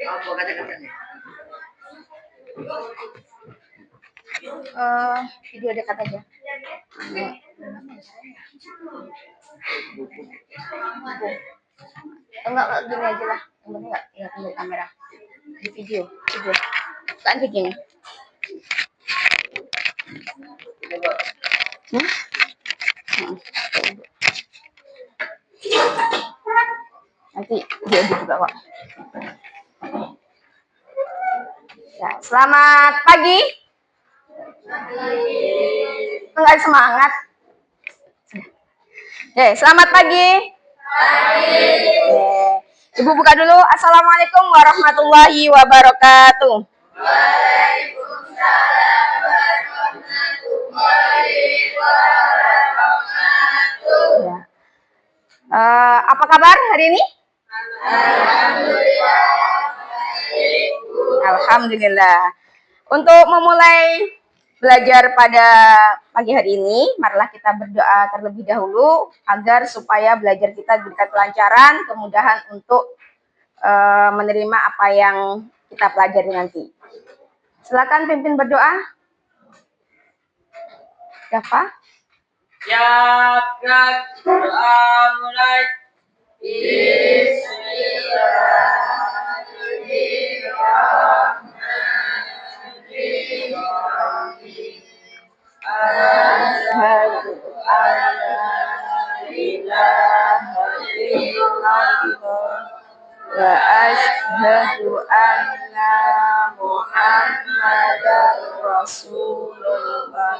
Video dekat aja. Enggak gini aja lah. Yang penting enggak lihat dari kamera. Di video. Kan begini. Nanti dia juga kok. Ya, selamat pagi. Enggak semangat. Oke, selamat pagi. Ibu buka dulu. Assalamualaikum warahmatullahi wabarakatuh. Waalaikumsalam warahmatullahi wabarakatuh. Apa kabar hari ini? Alhamdulillah. Alhamdulillah. Untuk memulai belajar pada pagi hari ini, marilah kita berdoa terlebih dahulu agar supaya belajar kita diberikan kelancaran, kemudahan untuk menerima apa yang kita pelajari nanti. Silakan pimpin berdoa. Siapa? Siap, doa mulai. Asyhadu an la ilaha illallah wa asyhadu anna Muhammadar Rasulullah.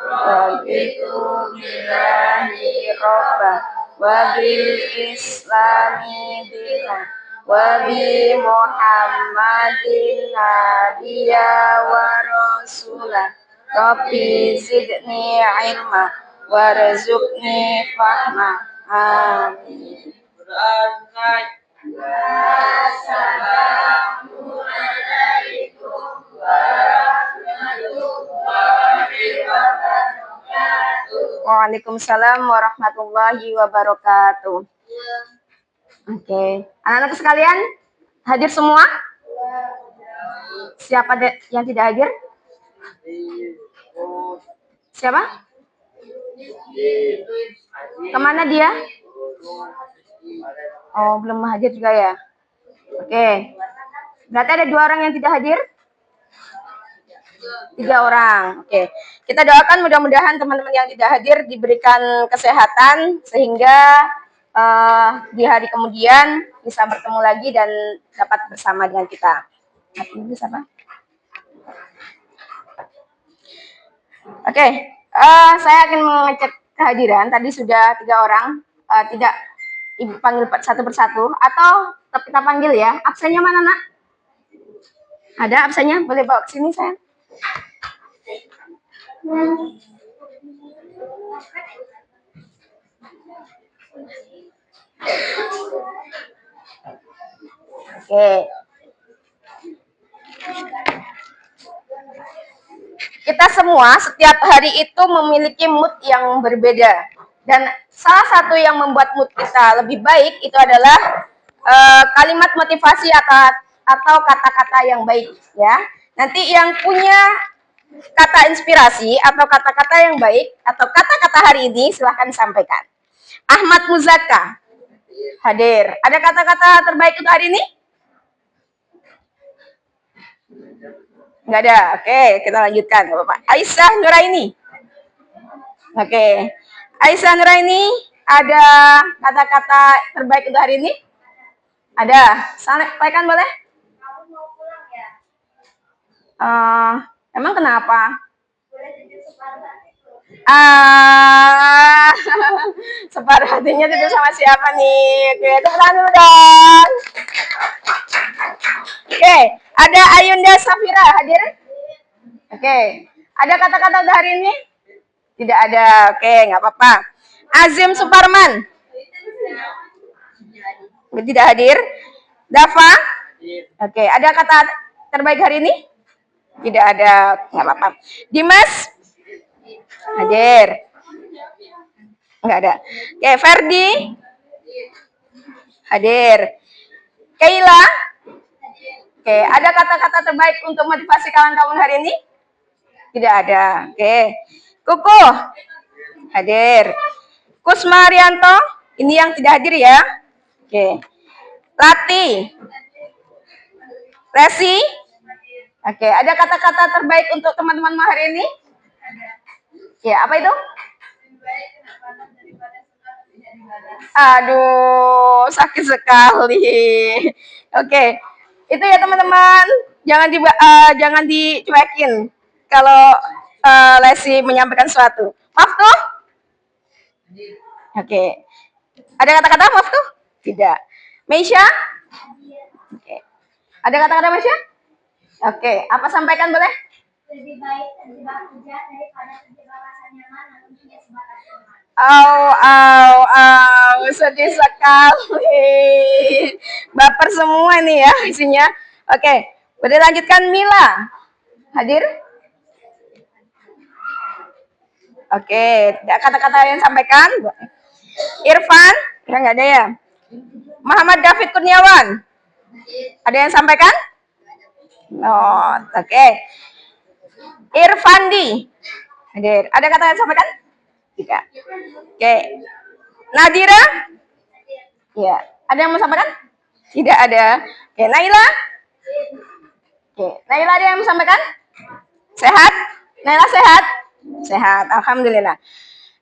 Raditu billahi robba wa bil islami dina wa bi Muhammadin nabiyya wa rasulah. Rabbi zidni ilma warzuqni fahma. Amin. Assalamualaikum warahmatullahi wabarakatuh. Waalaikumsalam warahmatullahi wabarakatuh. Oke, anak-anak sekalian hadir semua? Siapa yang tidak hadir? Siapa? Kemana dia? Oh, belum hadir juga ya? Oke. Berarti ada 2 orang yang tidak hadir? 3 orang. Oke. Kita doakan mudah-mudahan teman-teman yang tidak hadir diberikan kesehatan sehingga di hari kemudian bisa bertemu lagi dan dapat bersama dengan kita. Ini siapa? Oke, saya akan mengecek kehadiran. Tadi sudah 3 orang, tidak Ibu panggil satu persatu atau tetap kita panggil ya. Absennya mana, Nak? Ada absennya? Boleh bawa ke sini, sayang. Oke. Kita semua setiap hari itu memiliki mood yang berbeda. Dan salah satu yang membuat mood kita lebih baik itu adalah kalimat motivasi atau kata-kata yang baik, ya. Nanti yang punya kata inspirasi atau kata-kata yang baik atau kata-kata hari ini silahkan disampaikan. Ahmad Muzaka hadir. Ada kata-kata terbaik untuk hari ini? Nggak ada. Oke, kita lanjutkan, Bapak. Aisyah Nuraini. Oke. Aisyah Nuraini, ada kata-kata terbaik untuk hari ini? Ada. Sampaikan boleh? Emang kenapa? Separuh hatinya itu sama siapa nih? Oke, tepuk tangan dulu dong. Oke, ada Ayunda Safira hadir? Oke, ada kata-kata untuk hari ini? Tidak ada. Oke, nggak apa-apa. Azim Suparman? Tidak hadir. Dava? Oke, ada kata terbaik hari ini? Tidak ada. Nggak apa-apa. Dimas? Hadir. Nggak ada. Oke, Ferdi? Hadir. Kayla? Oke, ada kata-kata terbaik untuk motivasi kawan-kawan hari ini? Tidak ada. Oke. Kuku hadir. Kusmarianto, ini yang tidak hadir ya. Oke. Lati. Resi. Oke, ada kata-kata terbaik untuk teman-teman hari ini? Ya, apa itu? Aduh, sakit sekali. Oke, itu ya teman-teman. Jangan dicuekin kalau Lesi menyampaikan sesuatu. Maaf tuh. Oke. Ada kata-kata maaf tuh? Tidak. Meisha? Oke. Ada kata-kata Meisha? Oke. Apa sampaikan boleh? Lebih baik terjebak kerja daripada terjebak rasa nyaman lalu punya sebatas teman. Sedih sekali. Baper semua nih ya isinya. Oke, boleh lanjutkan Mila. Hadir? Oke, kata-kata yang sampaikan. Irfan, ya nggak ada ya. Muhammad David Kurniawan, ada yang sampaikan? Oh, oke. Irfandi, hadir. Ada kata yang sampaikan? Tidak. Oke. Nadira? Ya. Ada yang mau sampaikan? Tidak ada. Oke, Naila? Oke, Naila ada yang mau sampaikan? Sehat? Naila sehat? Sehat, alhamdulillah.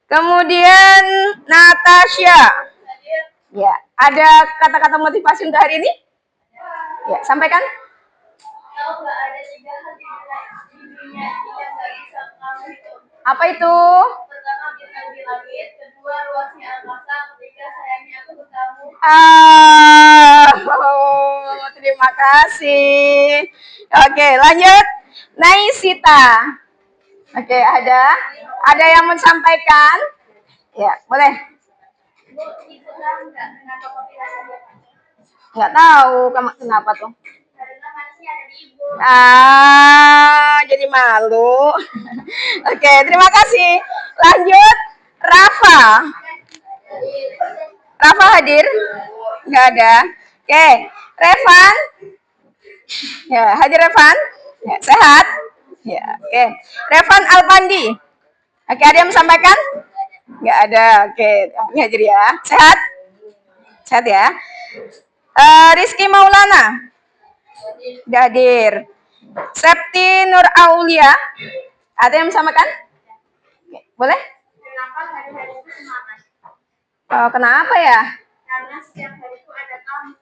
Kemudian Natasha. Ya, ada kata-kata motivasi untuk hari ini? Ya, sampaikan. Apa itu? Pertama, bintang di langit. Kedua, luasnya angkasa. Ketiga, sayangnya aku bertemu. Terima kasih. Oke, lanjut. Naisita. Oke, ada yang mau sampaikan? Ya, boleh. Nggak tahu kenapa tuh. Jadi malu. Oke, terima kasih. Lanjut, Rafa. Rafa hadir? Nggak ada. Oke, Revan. Ya, hadir Revan? Ya, sehat? Ya, oke. Revan Alpandi. Oke, ada yang sampaikan? Nggak ada. Oke, hadir ya. Sehat? Sehat ya. Rizky Maulana. Tidak hadir. Septi Nur Aulia. Ada yang sampaikan? Boleh? Kenapa hari-hari itu semangat? Kenapa ya? Karena setiap hari itu ada kamu.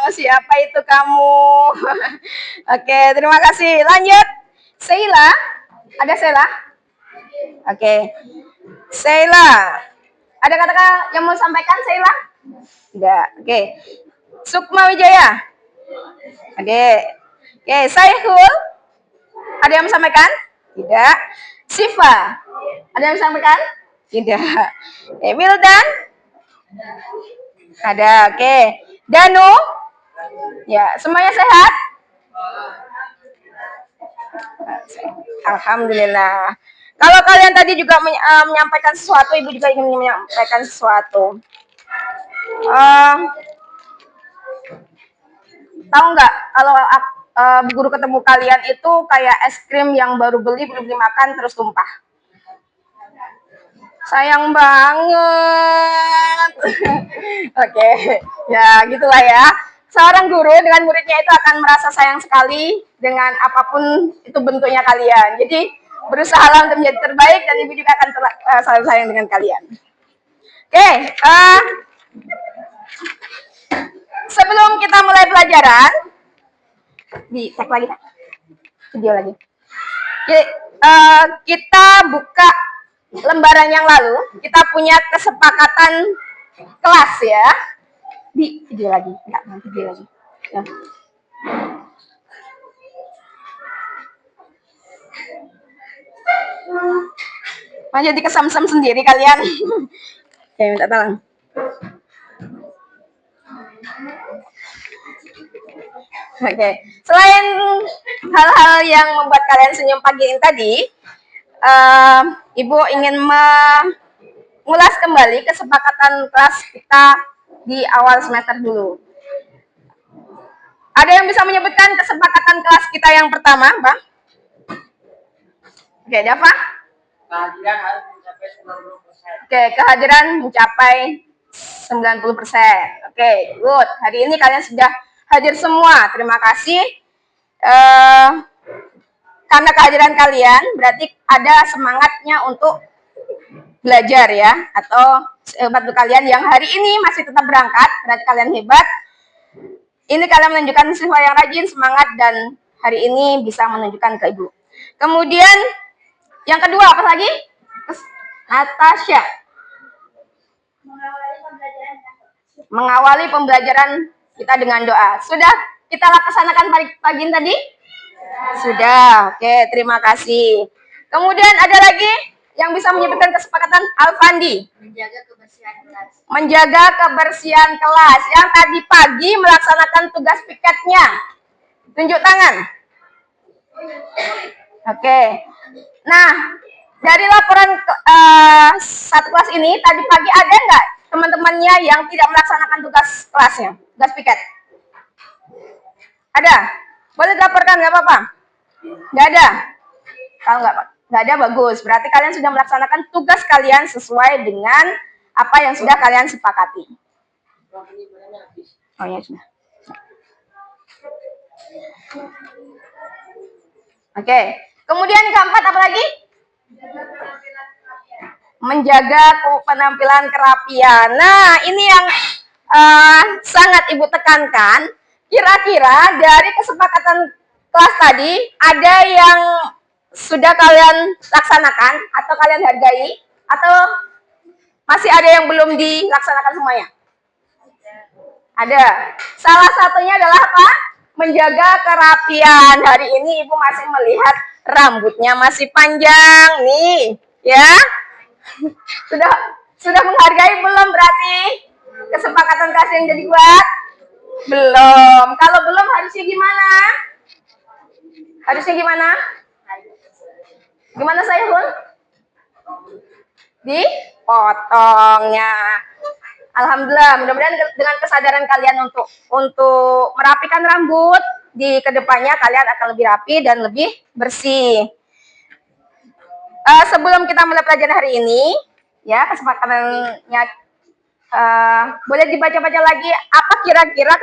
Siapa itu kamu? Oke, terima kasih. Lanjut. Sheila. Ada Sheila? Oke. Sheila. Ada kata-kata yang mau sampaikan Sheila? Tidak. Oke. Sukma Wijaya. Oke, Saihul. Ada yang mau sampaikan? Tidak. Siva. Ada yang mau sampaikan? Tidak. Wildan. Ada. Oke. Danu. Ya, semuanya sehat? Alhamdulillah. Kalau kalian tadi juga menyampaikan sesuatu, Ibu juga ingin menyampaikan sesuatu. Tahu nggak kalau guru ketemu kalian itu kayak es krim yang baru beli belum dimakan terus tumpah. Sayang banget. Oke, ya gitulah ya. Seorang guru dengan muridnya itu akan merasa sayang sekali dengan apapun itu bentuknya kalian. Jadi berusahalah untuk menjadi terbaik dan Ibu juga akan selalu sayang dengan kalian. Oke, sebelum kita mulai pelajaran, cek lagi, video lagi. Jadi, kita buka lembaran yang lalu, kita punya kesepakatan kelas ya. Di video lagi, enggak, video lagi. Ya. Jadi kesam-sam sendiri kalian. Oke, minta tolong. Oke, selain hal-hal yang membuat kalian senyum pagi ini tadi, Ibu ingin mengulas kembali kesepakatan kelas kita di awal semester dulu. Ada yang bisa menyebutkan kesepakatan kelas kita yang pertama, Bang? Oke, Dava? Kehadiran harus mencapai 90%. Oke, kehadiran mencapai 90%. Oke, good. Hari ini kalian sudah hadir semua. Terima kasih. Karena kehadiran kalian, berarti ada semangatnya untuk belajar ya. Atau hebat untuk kalian yang hari ini masih tetap berangkat, berarti kalian hebat. Ini kalian menunjukkan siswa yang rajin, semangat, dan hari ini bisa menunjukkan ke Ibu. Kemudian, yang kedua apa lagi? Natasha. Mengawali pembelajaran kita dengan doa. Sudah kita laksanakan pagi ini tadi? Sudah. Oke, terima kasih. Kemudian ada lagi yang bisa menyebutkan kesepakatan Alfandi. Menjaga kebersihan kelas. Menjaga kebersihan kelas. Yang tadi pagi melaksanakan tugas piketnya. Tunjuk tangan. Oke. Nah, dari laporan satu kelas ini, tadi pagi ada nggak teman-temannya yang tidak melaksanakan tugas kelasnya, tugas piket? Ada? Boleh dilaporkan, nggak apa-apa? Nggak ada? Kalau nggak ada, bagus. Berarti kalian sudah melaksanakan tugas kalian sesuai dengan apa yang sudah kalian sepakati. Oh ya, sudah. Oke. Kemudian keempat apa lagi? Menjaga penampilan kerapian. Nah, ini yang sangat Ibu tekankan. Kira-kira dari kesepakatan kelas tadi, ada yang sudah kalian laksanakan atau kalian hargai, atau masih ada yang belum dilaksanakan semuanya? Ada. Salah satunya adalah apa? Menjaga kerapian. Hari ini Ibu masih melihat rambutnya masih panjang nih, ya. Sudah menghargai belum berarti kesepakatan kelas yang jadi buat? Belum. Kalau belum harusnya gimana? Harusnya gimana? Gimana saya, Bun? Dipotongnya. Alhamdulillah, mudah-mudahan dengan kesadaran kalian untuk merapikan rambut di kedepannya kalian akan lebih rapi dan lebih bersih. Sebelum kita mulai pelajaran hari ini, ya kesepakatannya boleh dibaca-baca lagi apa kira-kira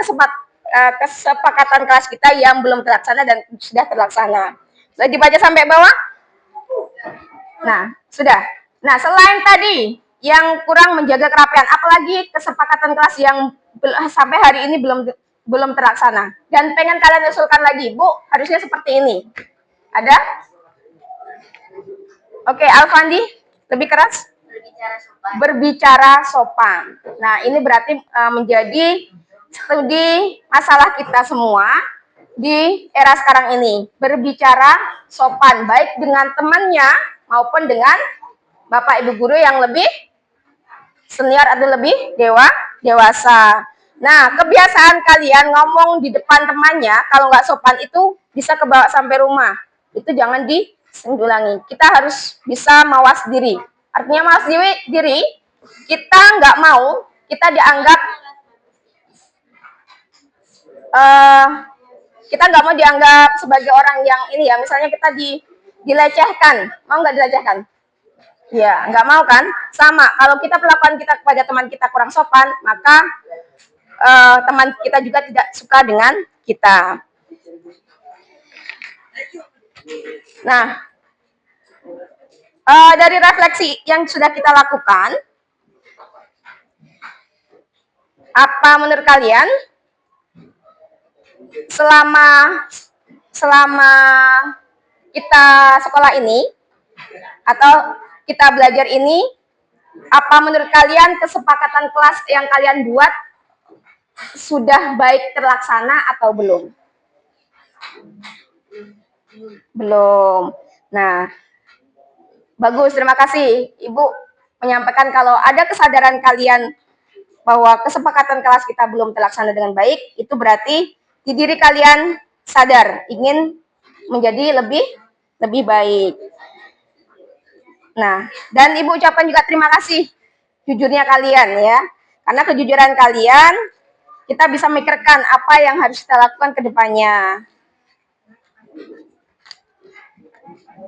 kesepakatan kelas kita yang belum terlaksana dan sudah terlaksana. Sudah dibaca sampai bawah? Nah, sudah. Nah, selain tadi yang kurang menjaga kerapian, apalagi kesepakatan kelas yang sampai hari ini belum terlaksana dan pengen kalian usulkan lagi, Bu, harusnya seperti ini. Ada? Oke, Alfandi, lebih keras? Berbicara sopan. Berbicara sopan. Nah, ini berarti menjadi studi masalah kita semua di era sekarang ini. Berbicara sopan, baik dengan temannya maupun dengan Bapak Ibu guru yang lebih senior atau lebih dewasa. Nah, kebiasaan kalian ngomong di depan temannya, kalau nggak sopan itu bisa kebawa sampai rumah. Itu jangan diulangi. Kita harus bisa mawas diri. Artinya mawas diri, kita nggak mau, kita dianggap, kita nggak mau dianggap sebagai orang yang ini ya, misalnya kita dilecehkan. Mau nggak dilecehkan? Ya, nggak mau kan? Sama, kalau kita perlakuan kita kepada teman kita kurang sopan, maka teman kita juga tidak suka dengan kita. Nah, dari refleksi yang sudah kita lakukan, apa menurut kalian selama kita sekolah ini atau kita belajar ini, apa menurut kalian kesepakatan kelas yang kalian buat sudah baik terlaksana atau belum? Belum. Nah, bagus, terima kasih Ibu menyampaikan kalau ada kesadaran kalian bahwa kesepakatan kelas kita belum terlaksana dengan baik, itu berarti di diri kalian sadar ingin menjadi lebih baik. Nah, dan Ibu ucapkan juga terima kasih jujurnya kalian ya. Karena kejujuran kalian kita bisa mikirkan apa yang harus kita lakukan ke depannya.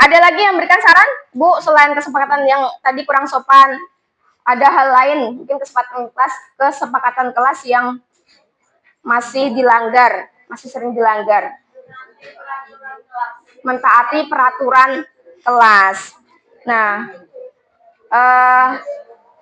Ada lagi yang memberikan saran, Bu, selain kesepakatan yang tadi kurang sopan, ada hal lain, mungkin kesepakatan kelas yang masih dilanggar, masih sering dilanggar. Mentaati peraturan kelas. Nah,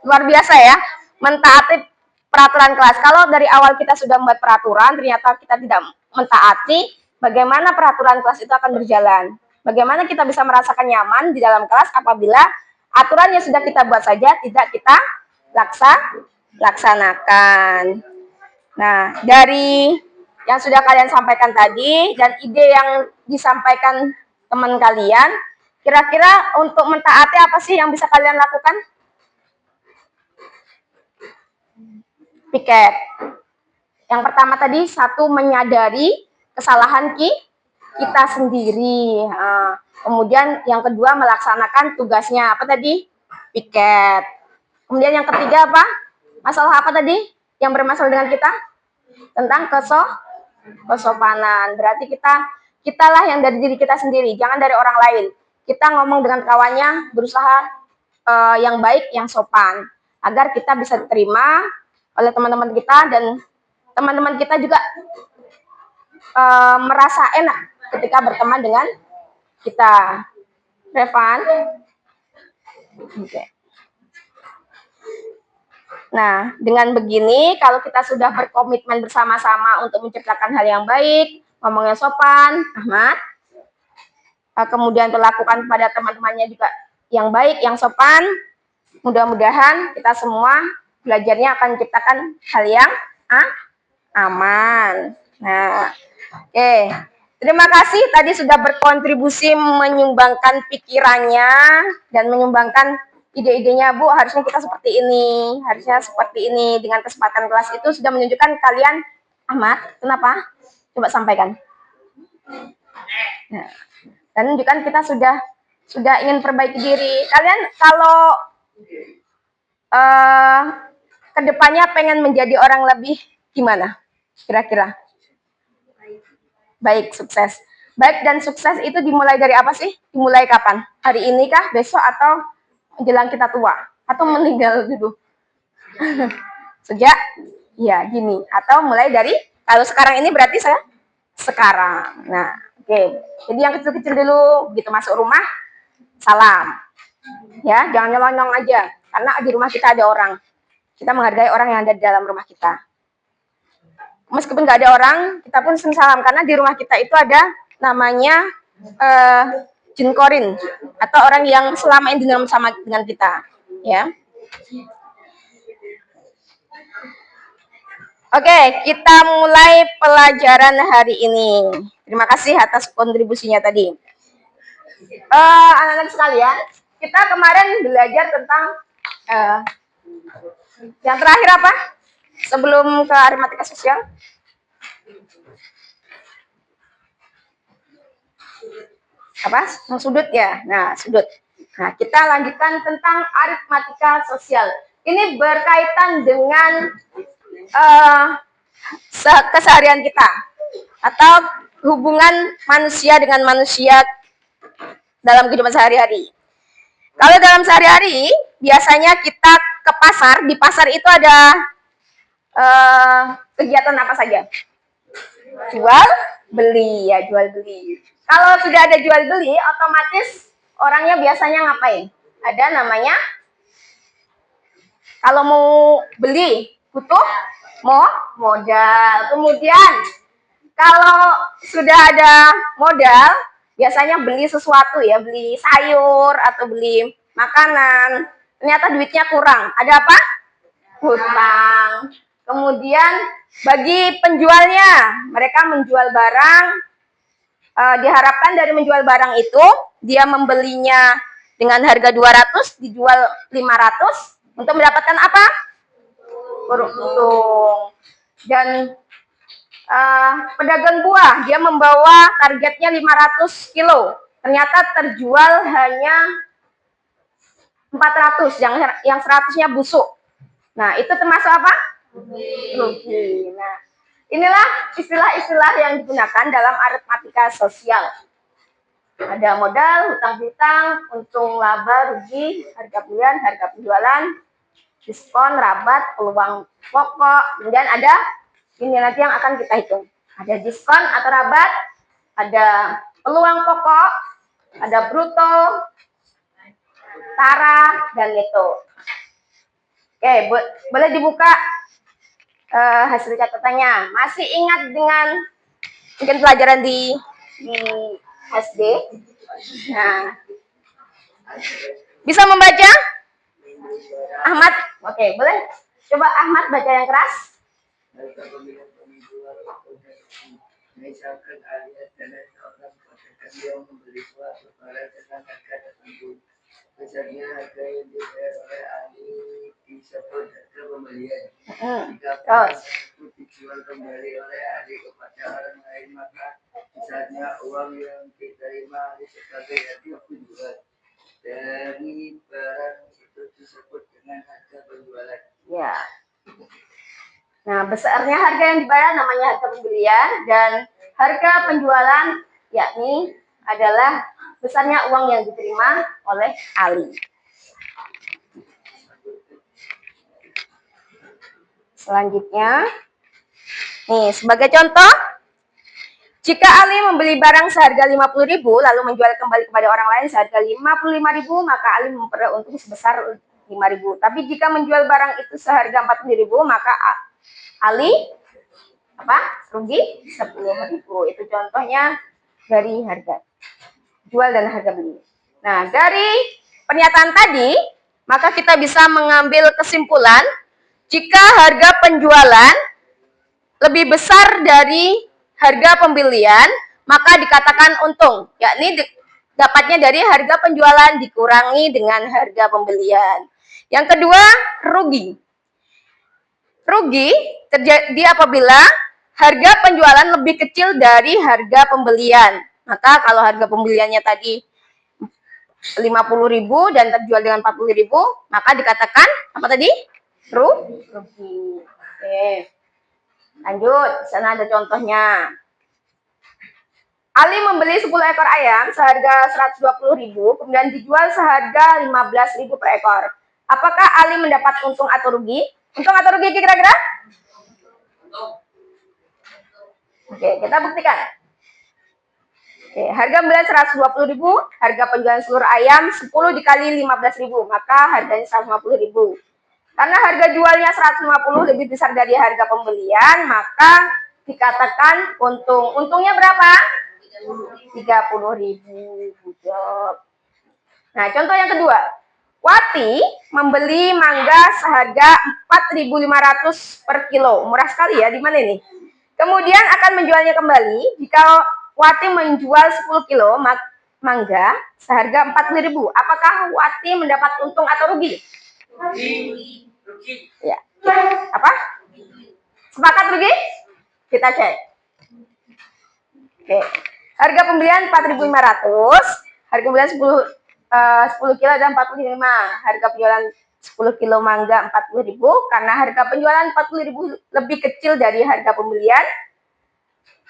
luar biasa ya, mentaati peraturan kelas. Kalau dari awal kita sudah membuat peraturan, ternyata kita tidak mentaati, bagaimana peraturan kelas itu akan berjalan? Bagaimana kita bisa merasakan nyaman di dalam kelas apabila aturan yang sudah kita buat saja tidak kita laksanakan. Nah, dari yang sudah kalian sampaikan tadi dan ide yang disampaikan teman kalian, kira-kira untuk mentaati apa sih yang bisa kalian lakukan? Piket. Yang pertama tadi, satu, menyadari kesalahan kita sendiri. Kemudian yang kedua, melaksanakan tugasnya. Apa tadi? Piket. Kemudian yang ketiga apa? Masalah apa tadi? Yang bermasalah dengan kita? Tentang kesopanan. Berarti kitalah yang dari diri kita sendiri, jangan dari orang lain. Kita ngomong dengan kawannya, berusaha yang baik, yang sopan, agar kita bisa diterima oleh teman-teman kita dan teman-teman kita juga merasa enak ketika berteman dengan kita. Revan? Oke. Nah, dengan begini, kalau kita sudah berkomitmen bersama-sama untuk menciptakan hal yang baik, ngomongnya sopan, Ahmad, kemudian terlakukan pada teman-temannya juga yang baik, yang sopan, mudah-mudahan kita semua belajarnya akan menciptakan hal yang aman. Nah, oke. Terima kasih tadi sudah berkontribusi menyumbangkan pikirannya dan menyumbangkan ide-idenya, Bu. Harusnya kita seperti ini, harusnya seperti ini. Dengan kesempatan kelas itu sudah menunjukkan kalian, Ahmad, kenapa? Coba sampaikan. Nah, dan menunjukkan kita sudah ingin perbaiki diri. Kalian kalau kedepannya pengen menjadi orang lebih gimana? Kira-kira? Baik, sukses. Baik dan sukses itu dimulai dari apa sih? Dimulai kapan? Hari ini kah? Besok atau menjelang kita tua? Atau meninggal dulu? Sejak? Ya, gini. Atau mulai dari, kalau sekarang ini berarti saya sekarang. Nah, oke. Jadi yang kecil-kecil dulu, begitu masuk rumah, salam. Ya, jangan nyelonong aja. Karena di rumah kita ada orang. Kita menghargai orang yang ada di dalam rumah kita. Meskipun nggak ada orang, kita pun sering salam. Karena di rumah kita itu ada namanya jin korin. Atau orang yang selama ini sama dengan kita. Ya. Oke, kita mulai pelajaran hari ini. Terima kasih atas kontribusinya tadi. Anak-anak sekalian, kita kemarin belajar tentang yang terakhir apa? Sebelum ke aritmatika sosial. Apa? Yang sudut ya. Nah, sudut. Nah, kita lanjutkan tentang aritmatika sosial. Ini berkaitan dengan keseharian kita atau hubungan manusia dengan manusia dalam kehidupan sehari-hari. Kalau dalam sehari-hari, biasanya kita ke pasar. Di pasar itu ada kegiatan apa saja? Jual beli, ya, jual beli. Kalau sudah ada jual beli, otomatis orangnya biasanya ngapain? Ada namanya, kalau mau beli butuh modal. Kemudian kalau sudah ada modal, biasanya beli sesuatu ya, beli sayur atau beli makanan. Ternyata duitnya kurang. Ada apa? Hutang. Kemudian bagi penjualnya, mereka menjual barang, diharapkan dari menjual barang itu, dia membelinya dengan harga 200, dijual 500, untuk mendapatkan apa? Untung. Dan pedagang buah, dia membawa targetnya 500 kilo, ternyata terjual hanya 400, yang 100-nya busuk. Nah, itu termasuk apa? Rugi. Nah, Inilah istilah-istilah yang digunakan dalam aritmatika sosial. Ada modal, hutang piutang, untung, laba, rugi, harga pembelian, harga penjualan, diskon, rabat, peluang pokok, kemudian ada ini nanti yang akan kita hitung. Ada diskon atau rabat, ada peluang pokok, ada bruto, tara, dan neto. Oke, boleh dibuka hasil catatannya. Masih ingat dengan mungkin pelajaran di SD? Nah, bisa membaca? Ahmad, oke, boleh coba Ahmad baca yang keras. Misalkan alias adalah seorang pedagang yang membeli suatu barang dengan harga tertentu. Besarnya harga yang dibayar oleh ahli disebut harga pembelian. Jika barang tersebut dijual kembali oleh ahli kepada orang lain, maka besarnya uang yang diterima ahli sebagai harga penjual dari barang itu disebut dengan harga penjualan. Ya. Nah, besarnya harga yang dibayar namanya harga pembelian, dan harga penjualan yakni adalah besarnya uang yang diterima oleh ahli. Selanjutnya, nih sebagai contoh, jika Ali membeli barang seharga 50.000 lalu menjual kembali kepada orang lain seharga 55.000, maka Ali memperoleh untung sebesar 5.000. Tapi jika menjual barang itu seharga 40.000, maka Ali rugi 10.000. Itu contohnya dari harga jual dan harga beli. Nah, dari pernyataan tadi, maka kita bisa mengambil kesimpulan jika harga penjualan lebih besar dari harga pembelian, maka dikatakan untung, yakni dapatnya dari harga penjualan dikurangi dengan harga pembelian. Yang kedua, rugi. Rugi terjadi apabila harga penjualan lebih kecil dari harga pembelian. Maka kalau harga pembeliannya tadi 50.000 dan terjual dengan 40.000, maka dikatakan apa tadi? Rugi. Oke. Lanjut, di sana ada contohnya. Ali membeli 10 ekor ayam seharga 120.000, kemudian dijual seharga 15.000 per ekor. Apakah Ali mendapat untung atau rugi? Untung atau rugi kira-kira? Oke, kita buktikan. Oke, harga pembelian 120.000, harga penjualan seluruh ayam 10 dikali 15.000, maka harganya 150.000. Karena harga jualnya 150 lebih besar dari harga pembelian, maka dikatakan untung. Untungnya berapa? 30.000. Nah, contoh yang kedua. Wati membeli mangga seharga 4.500 per kilo. Murah sekali ya, di mana ini? Kemudian akan menjualnya kembali jika Wati menjual 10 kilo mangga seharga 40.000. Apakah Wati mendapat untung atau rugi? Rugi. Ya. Apa? Sepakat rugi? Kita cek. Oke. Harga pembelian 4.500, harga pembelian 10 kilo dan 45. Harga penjualan 10 kilo mangga 40.000 karena harga penjualan 40.000 lebih kecil dari harga pembelian,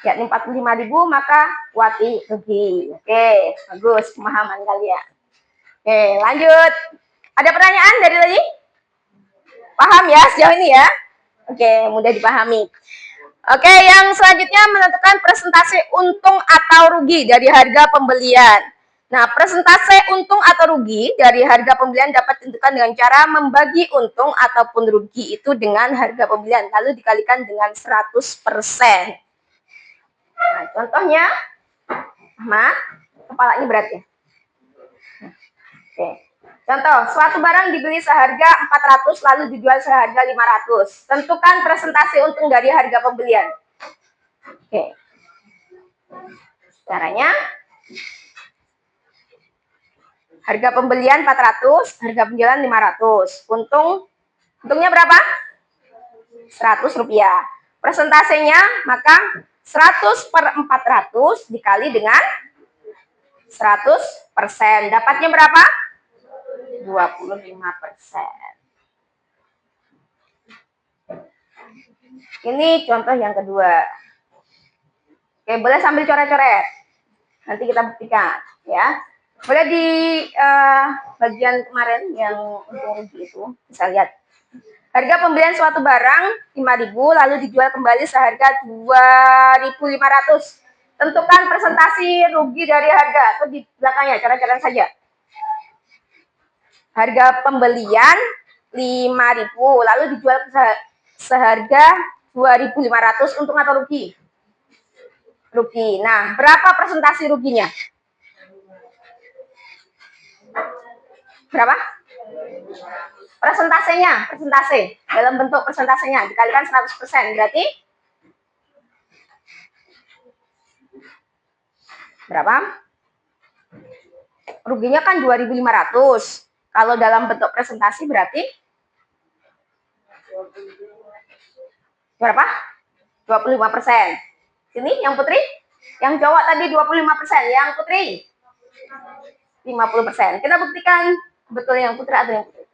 yakni 45.000, maka Wati rugi. Oke, bagus pemahaman kalian. Oke, lanjut. Ada pertanyaan dari tadi? Paham ya sejauh ini ya? Oke, mudah dipahami. Oke, yang selanjutnya menentukan presentasi untung atau rugi dari harga pembelian. Nah, presentase untung atau rugi dari harga pembelian dapat ditentukan dengan cara membagi untung ataupun rugi itu dengan harga pembelian, lalu dikalikan dengan 100%. Nah, contohnya, Ahmad, kepalanya berat ya? Oke. Contoh, suatu barang dibeli seharga 400 lalu dijual seharga 500. Tentukan presentasi untung dari harga pembelian. Oke. Caranya, harga pembelian 400, harga penjualan 500. Untungnya berapa? 100 rupiah. Presentasenya maka 100 per 400 dikali dengan 100%. Dapatnya berapa? 25%. Ini contoh yang kedua. Oke, boleh sambil coret-coret. Nanti kita buktikan, ya. Boleh di bagian kemarin yang untung rugi itu, bisa lihat. Harga pembelian suatu barang 5.000 lalu dijual kembali seharga 2.500. Tentukan presentasi rugi dari harga atau di belakangnya, coret-coret saja. Harga pembelian 5.000 lalu dijual seharga 2.500, untung atau rugi? Rugi. Nah, berapa presentasi ruginya? Berapa? Presentase dalam bentuk presentasenya dikalikan 100%, berarti berapa? Ruginya kan 2.500. Kalau dalam bentuk presentasi berarti berapa? 25%. Sini yang Putri, yang cowok tadi 25%, yang Putri 50%. Kita buktikan betul yang Putri atau yang Putri.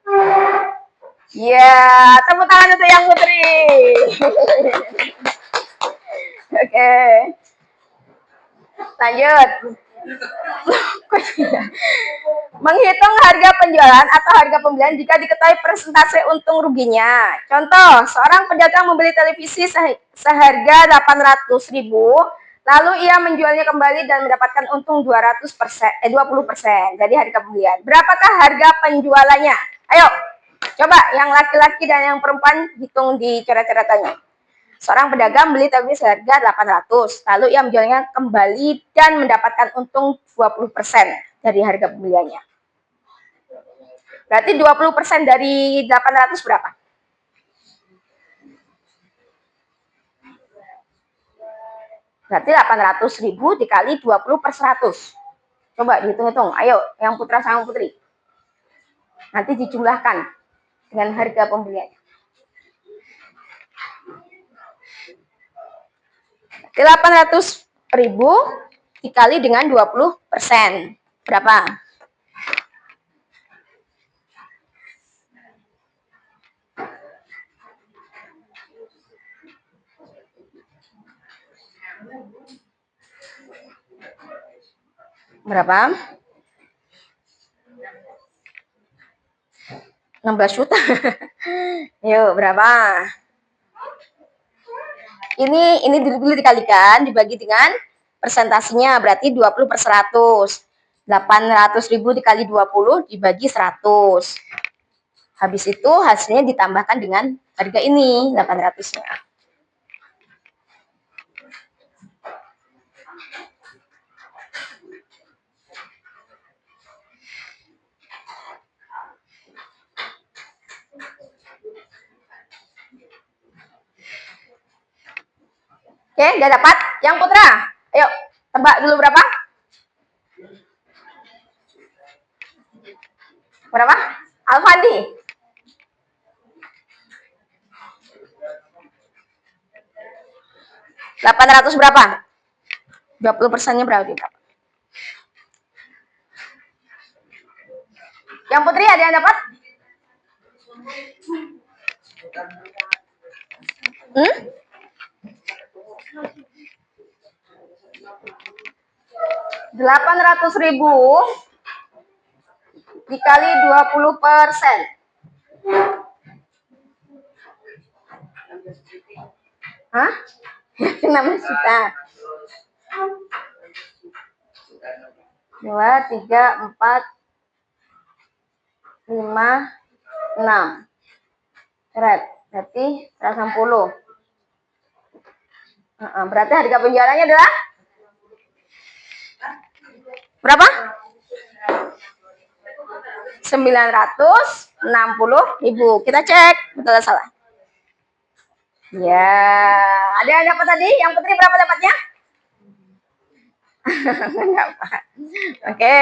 Ya, tepuk tangan untuk yang Putri. Oke. Lanjut. Menghitung harga penjualan atau harga pembelian jika diketahui persentase untung ruginya. Contoh, seorang pedagang membeli televisi seharga 800.000, lalu ia menjualnya kembali dan mendapatkan untung 20%. Jadi harga pembelian. Berapakah harga penjualannya? Ayo, coba yang laki-laki dan yang perempuan hitung di coret-coretannya. Seorang pedagang beli televisi seharga 800, lalu ia menjualnya kembali dan mendapatkan untung 20% dari harga pembeliannya. Berarti 20% dari 800 berapa? Berarti 800.000 dikali 20/100. Coba dihitung-hitung. Ayo, yang putra sama putri. Nanti dijumlahkan dengan harga pembeliannya. 800.000 dikali dengan 20%. Berapa? Berapa? 16 juta. Yuk, berapa? Ini dulu dikalikan, dibagi dengan persentasinya, berarti 20/100. 800.000 dikali 20 dibagi 100. Habis itu hasilnya ditambahkan dengan harga ini, 800-nya. Oke, udah dapat? Yang putra, ayo tebak dulu berapa? Berapa? Alfandi. $800 berapa? 20%-nya berapa? Yang putri ada yang dapat? 800.000 dikali 20%. Hah? 16 juta. 2, 3, 4, 5, 6. Red. Berarti 160. Berarti harga penjualannya adalah berapa? 960.000. Kita cek betul atau salah. Ya, ada yang dapat tadi? Yang putri berapa dapatnya? Oke.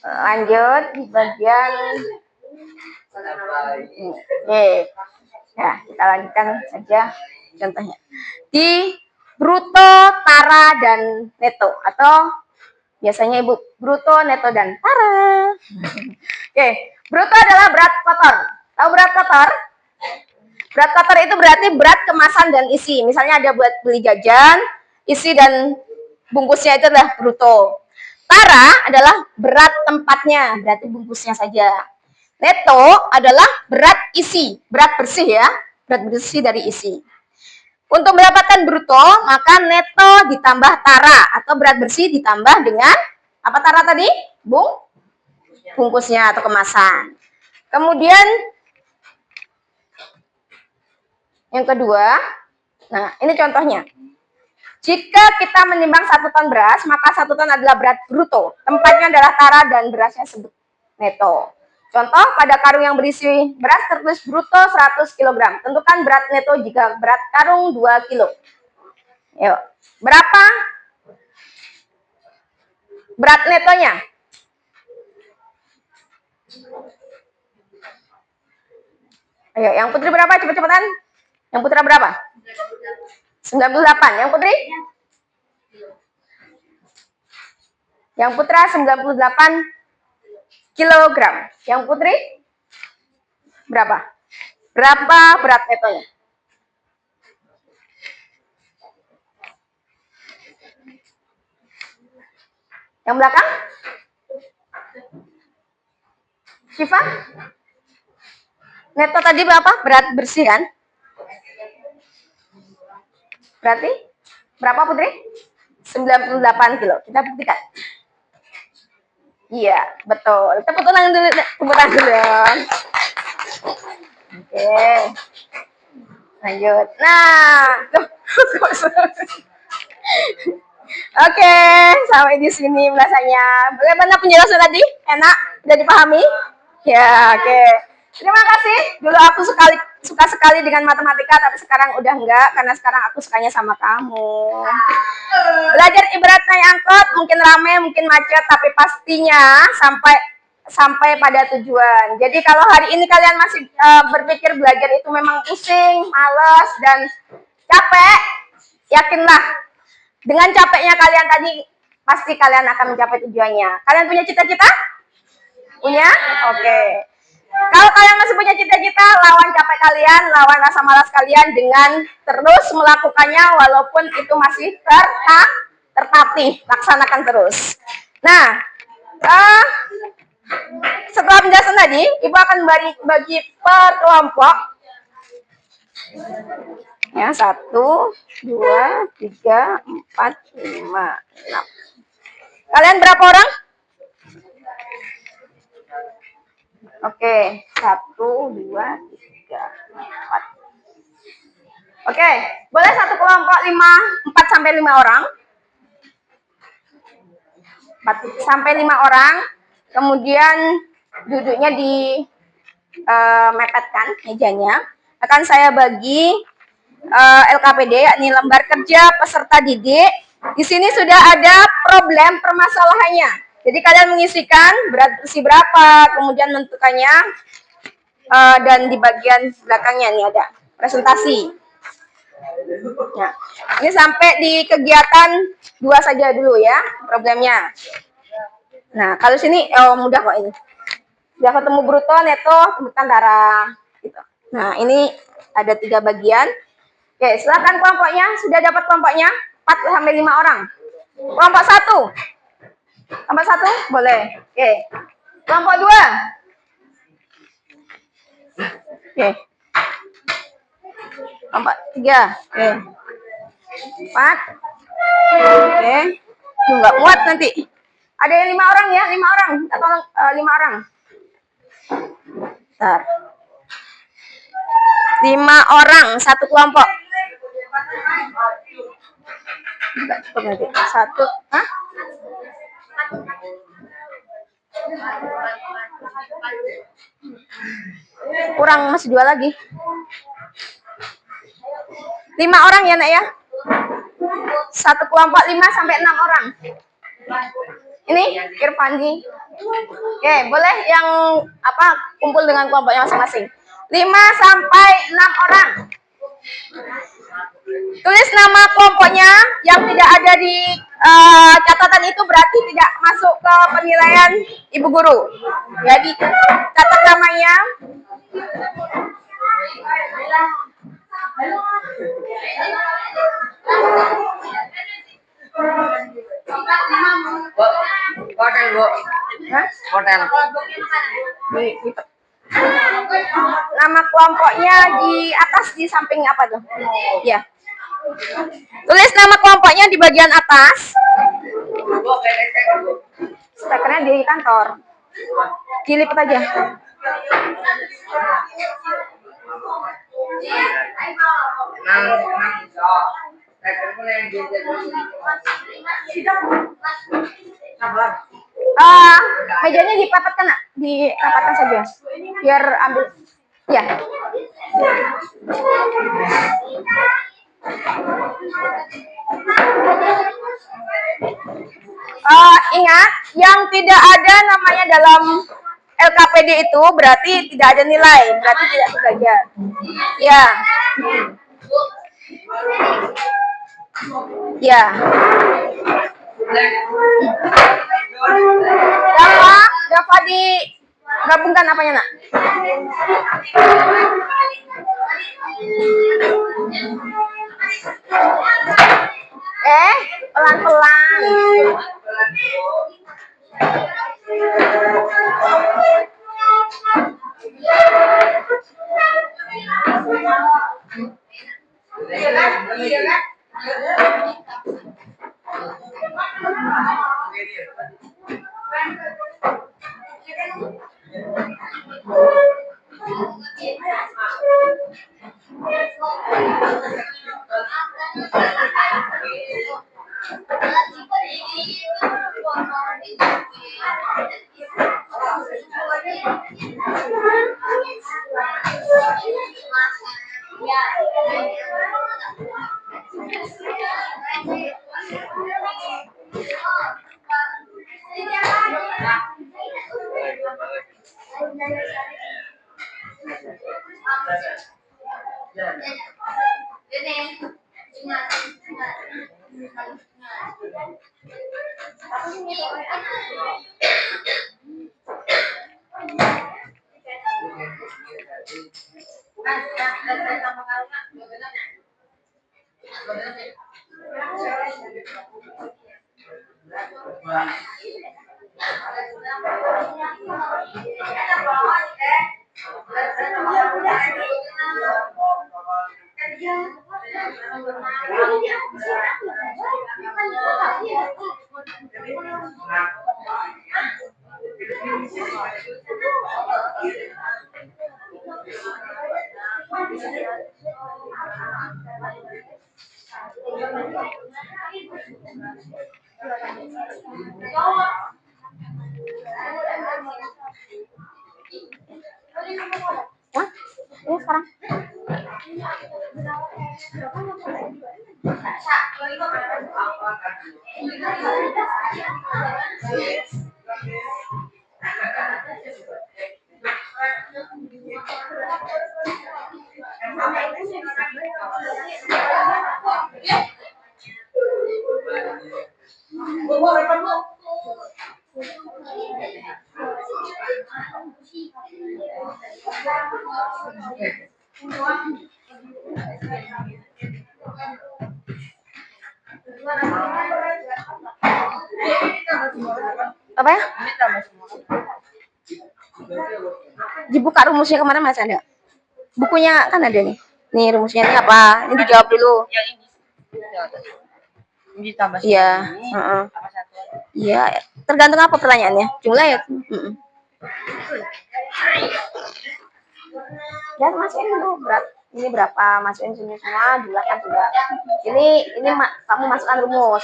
Lanjut di bagian oke. Ya, kita lanjutkan saja contohnya. Di bruto, tara, dan neto, atau biasanya Ibu bruto, neto, dan tara. Oke, bruto adalah berat kotor. Tahu berat kotor? Berat kotor itu berarti berat kemasan dan isi. Misalnya ada buat beli jajan, isi dan bungkusnya itu adalah bruto. Tara adalah berat tempatnya, berarti bungkusnya saja. Neto adalah berat isi, berat bersih ya, berat bersih dari isi. Untuk mendapatkan bruto, maka neto ditambah tara atau berat bersih ditambah dengan apa tara tadi? Bungkusnya atau kemasan. Kemudian yang kedua, nah ini contohnya. Jika kita menimbang 1 ton beras, maka 1 ton adalah berat bruto. Tempatnya adalah tara dan berasnya sebut neto. Contoh, pada karung yang berisi beras tertulis bruto 100 kg. Tentukan berat neto jika berat karung 2 kg. Yuk, berapa berat netonya? Ayo, yang putri berapa? Cepet-cepetan. Yang putra berapa? 98. Yang putri? Yang putra 98 kilogram. Yang putri? Berapa? Berapa berat netonya? Yang belakang? Syifa? Neto tadi berapa? Berat bersih kan? Berarti berapa putri? 98 kilo. Kita buktikan. Iya, betul. Tepuk tangan dulu. Tepuk tangan dulu. Oke. Lanjut. Nah. Oke, sampai di sini rasanya. Bagaimana penjelasan tadi? Enak? Sudah dipahami? Ya, oke. Terima kasih. Dulu aku suka sekali dengan matematika, tapi sekarang udah enggak, karena sekarang aku sukanya sama kamu. Belajar ibarat naik angkot, mungkin rame, mungkin macet, tapi pastinya sampai pada tujuan. Jadi kalau hari ini kalian masih berpikir belajar itu memang pusing, males, dan capek, yakinlah dengan capeknya kalian tadi pasti kalian akan mencapai tujuannya. Kalian punya cita-cita? Punya? Oke. Kalau kalian masih punya cita-cita, lawan capek kalian, lawan rasa malas kalian dengan terus melakukannya walaupun itu masih tertatih, laksanakan terus. Nah, setelah penjelasan tadi, Ibu akan bagi per kelompok. Ya, 1, 2, 3, 4, 5, 6. Kalian berapa orang? Oke, 1, 2, 3, 4. Oke, boleh satu kelompok 4 sampai 5 orang. 4 sampai 5 orang. Kemudian duduknya di mepetkan mejanya. Akan saya bagi LKPD, yakni lembar kerja peserta didik. Di sini sudah ada problem permasalahannya. Jadi kalian mengisikan berat bersih berapa, kemudian menentukannya, dan di bagian belakangnya nih ada presentasi. Nah, ini sampai di kegiatan 2 saja dulu ya problemnya. Nah, kalau sini mudah kok ini. Sudah ketemu bruto, neto, temukan darah. Gitu. Nah, ini ada 3 bagian. Oke, silakan kelompoknya. Sudah dapat kelompoknya? 4 sampai 5 orang. Kelompok 1. Kelompok 1 boleh. Oke. Kelompok 2. Oke. Kelompok 3. Oke. 4. Oke. Nggak muat nanti. Ada yang 5 orang ya? 5 orang. Kita tolong 5 orang. Bentar. 5 orang satu kelompok. Enggak cukup nanti. 1. Hah? Kurang, masih 2 lagi. 5 orang ya, Nak ya? Satu kelompok 5 sampai 6 orang. Ini Irfandi. Oke, boleh yang kumpul dengan kelompoknya masing-masing. 5 sampai 6 orang. Tulis nama kelompoknya, yang tidak ada di catatan itu berarti tidak masuk ke penilaian Ibu Guru. Jadi catat namanya, Hotel, Bu. Hah? Hotel. Di nama kelompoknya di atas di samping apa tuh? Ya. Tulis nama kelompoknya di bagian atas. Bu, bereskan, Bu. Stekernya di kantor. Dilipet aja. Mejanya dipapatkan, Nak. Dirapatkan saja. Biar ambil. Ya. Ingat, yang tidak ada namanya dalam LKPD itu berarti tidak ada nilai, berarti tidak belajar. Ya. Ya. Dapat digabungkan apanya, Nak? Pelan-pelan. Hah? Ini sekarang. Apa ya? Dibuka rumusnya kemana, Mas? Ada bukunya kan ada nih. Nih rumusnya ini apa? Ini dijawab dulu. Iya. Iya. Tergantung apa pertanyaannya. Jumlah ya. Ya masukin dulu ini berapa, masukin sini semua, jumlahkan sudah. Ini kamu masukkan rumus.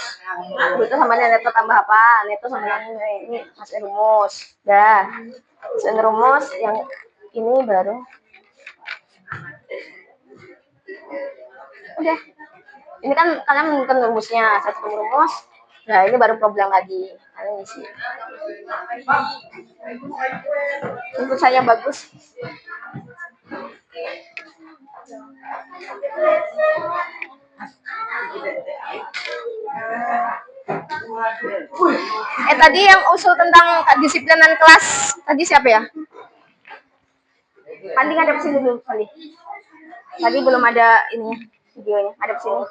Itu sama neto tambah apa? Neto sama ini masukin rumus. Dah. Masukin rumus yang ini baru. Udah. Ini kan kalian menemukan rumusnya, satu rumus. Nah, ini baru problem lagi. Kalian isi. Input saya bagus. Tadi yang usul tentang kedisiplinan kelas tadi siapa ya? Fandi ngadep sini dulu, Fandi. Tadi belum ada ininya, videonya. Ngadep sini.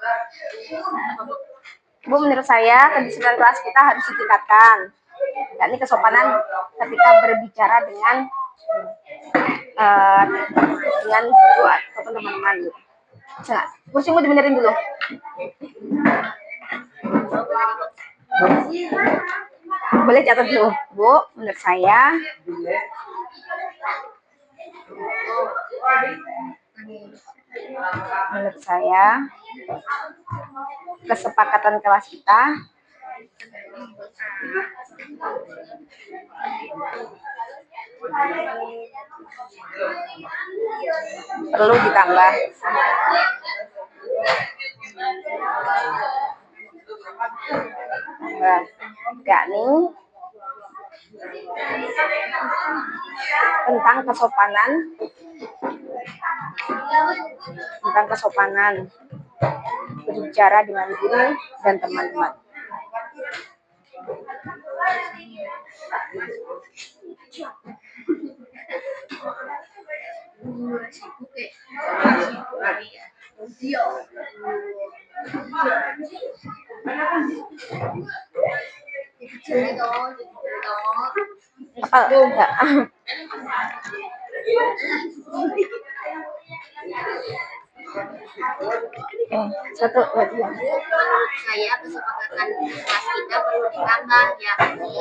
Bu, menurut saya kedisiplinan kelas kita harus ditingkatkan. Yakni kesopanan ketika berbicara dengan guru ataupun teman-teman gitu. Bisa, kursimu dibenerin dulu. Boleh catat dulu, Bu. Menurut saya kesepakatan kelas kita perlu ditambah. Yakni tentang kesopanan berbicara dengan guru dan teman-teman. Enggak. Satu lagi. Menurut saya kesepakatan kelas kita perlu ditambah, yakni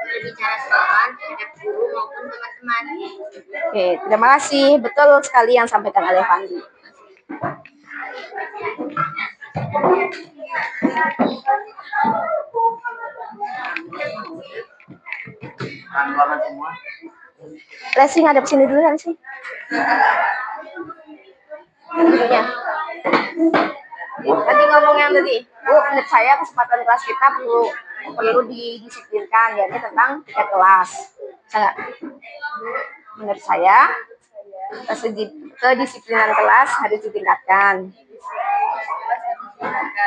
berbicara sopan terhadap guru maupun teman-teman. Oke, terima kasih. Betul sekali yang sampaikan oleh Fandi. Lesi ngadep sini dulu kan sih? Videonya. Tadi ngomong yang tadi, Bu, menurut saya kesempatan kelas kita perlu didisiplinkan, yakni tentang tiket kelas. Sangat. Menurut saya kedisiplinan kelas harus ditingkatkan.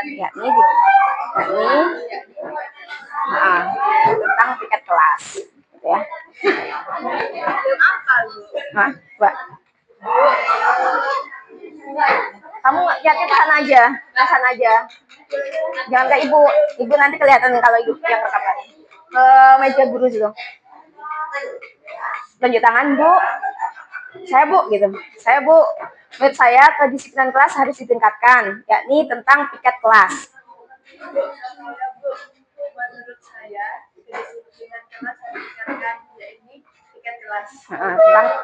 Yakni tentang tiket kelas, gitu ya. Hah, Mbak? Kamu lihatnya ke sana aja. Jangan ke ibu. Ibu nanti kelihatan kalau ibu yang rekaman. Ke meja guru situ. Tunjuk tangan, Bu. Saya, Bu, gitu. Saya, Bu. Menurut saya kedisiplinan kelas harus ditingkatkan, yakni tentang piket kelas. Menurut saya kedisiplinan kelas harus ditingkatkan, yakni piket kelas.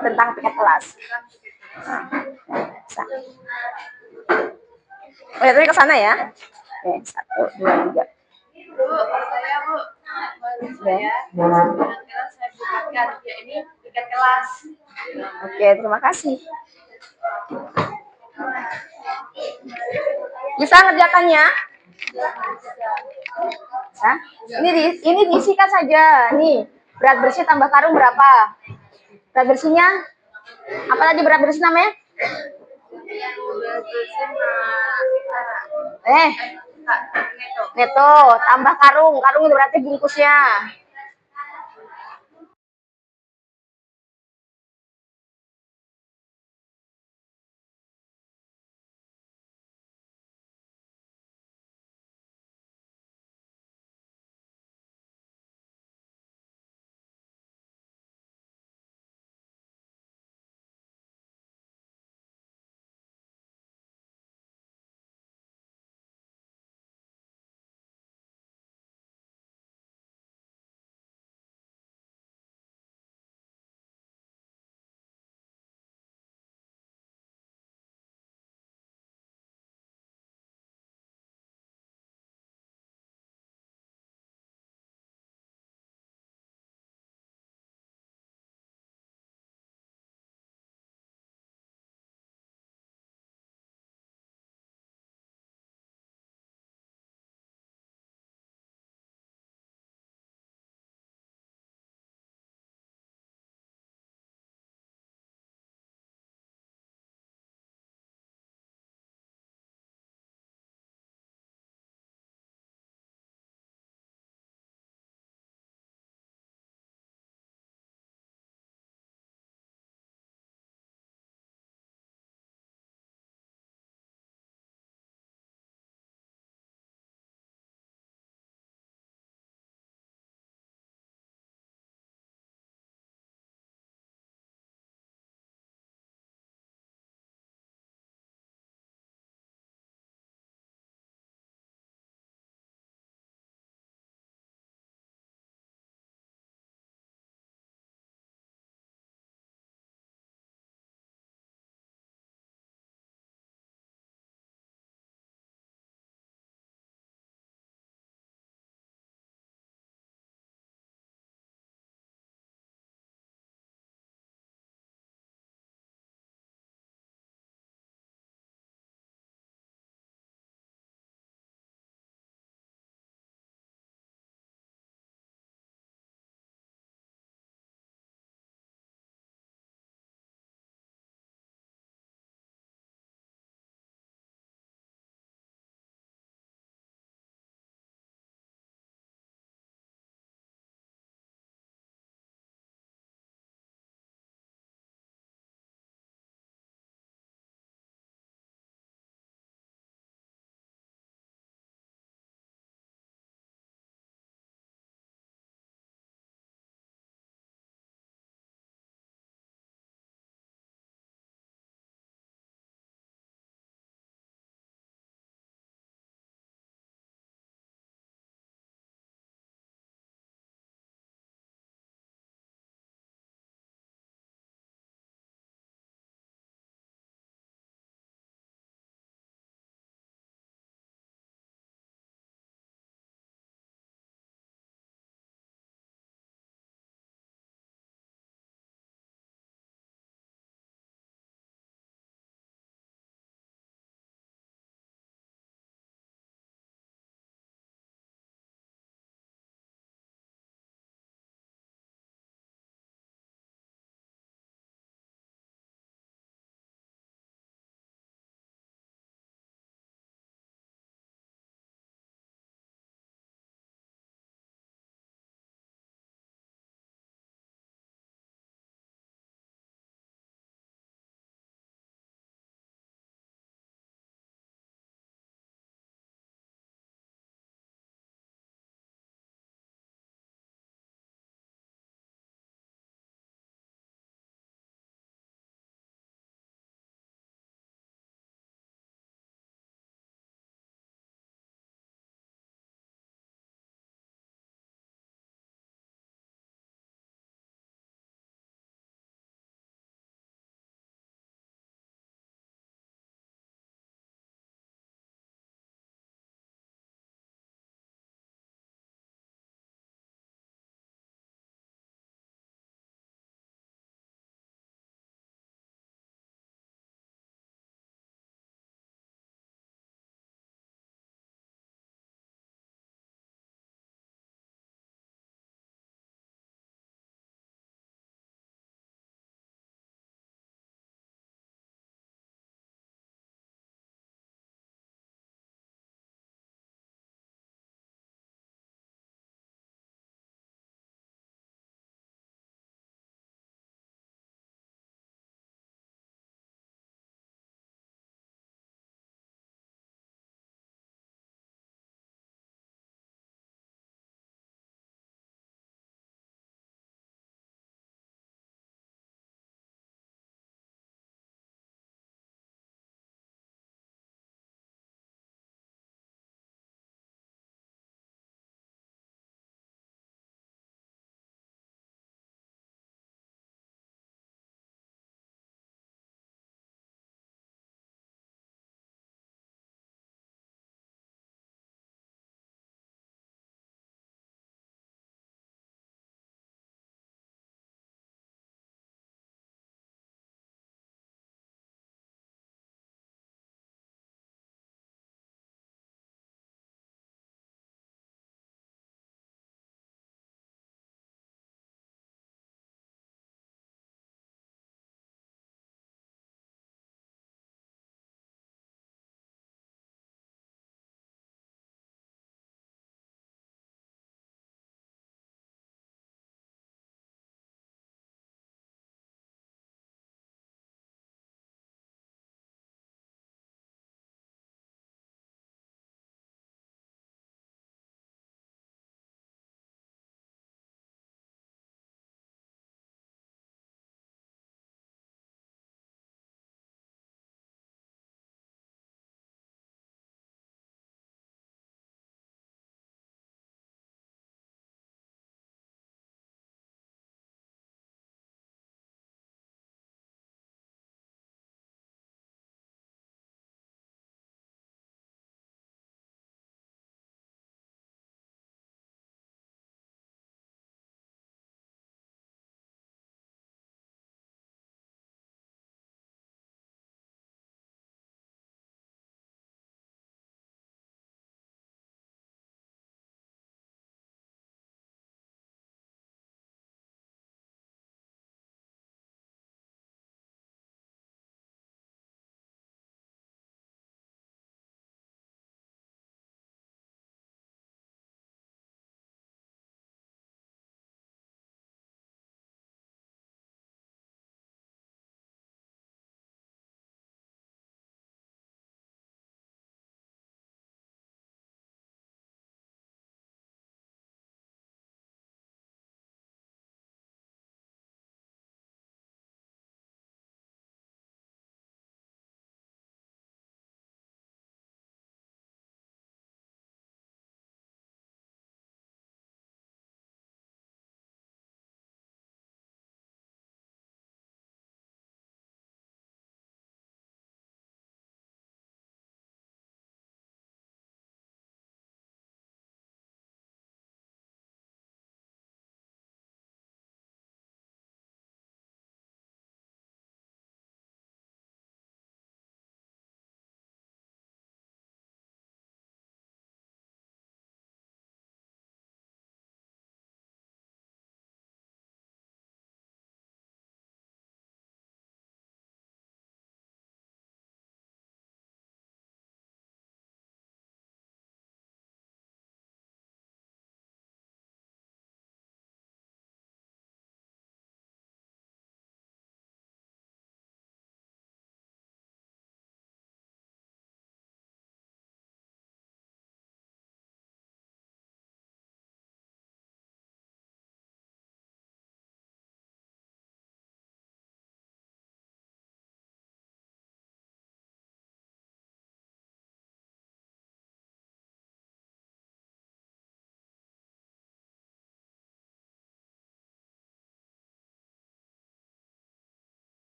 Tentang piket kelas. Lihatnya ke sana ya. Oke, 1, 2, 3. Bu, saya, Bu. Menurut saya kedisiplinan kelas harus ditingkatkan, yakni piket kelas. Oke, terima kasih. Bisa ngerjakannya? Bisa. Ini diisikan saja. Nih, berat bersih tambah karung berapa? Berat bersihnya? Apa tadi berat bersih namanya? Neto tambah karung itu berarti bungkusnya.